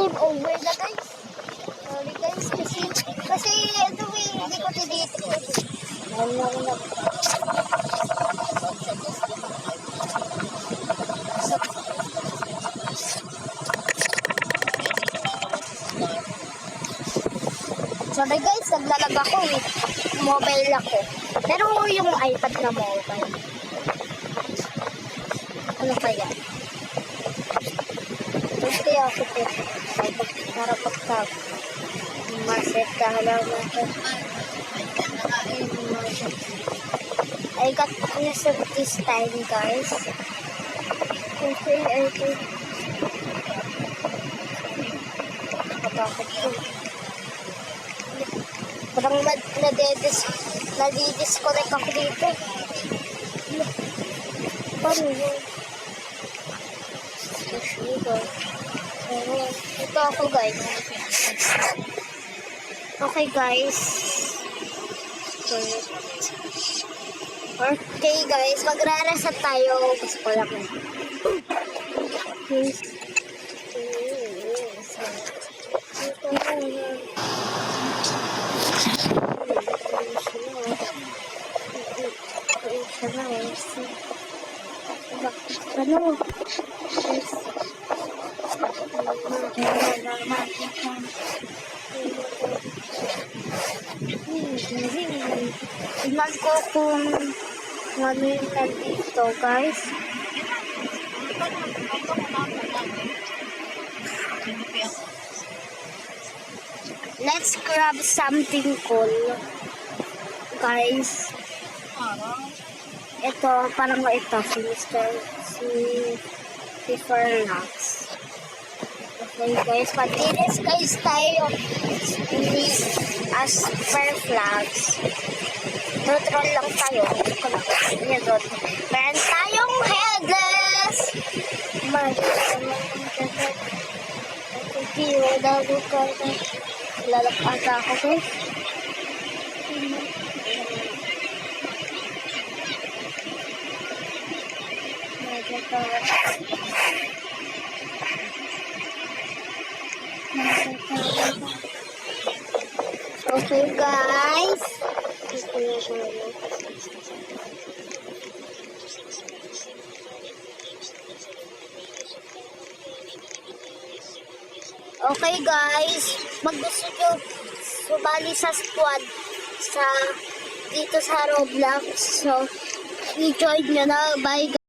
game over na guys. Sorry guys, kasi ito hindi ko dito. Ano na. Sorry guys, naglalag ako eh. Mobile ako. Pero yung iPad na mobile. Ano kaya? Gusto ako po. Para pagtag. Maset ka halaman ko. I got this of this time guys. Okay, Katakot ko. Parang nadidisconnect ako dito. Paano yun? Ito ako guys. Okay guys. Okay guys, magra-reset tayo. Gusto ko lang. Ano? Tignan ko kung ano yung nandito guys. Let's grab something cool guys. Ito, parang ito si Fernax. Okay guys, pag-inis guys tayo as per flags. Troll lang tayo. Meron tayong headless. Lalapasa ako guys. Okay guys. Okay guys, mag-gusto nyo sumali sa squad dito sa Roblox. So, i-join nyo na. Bye guys.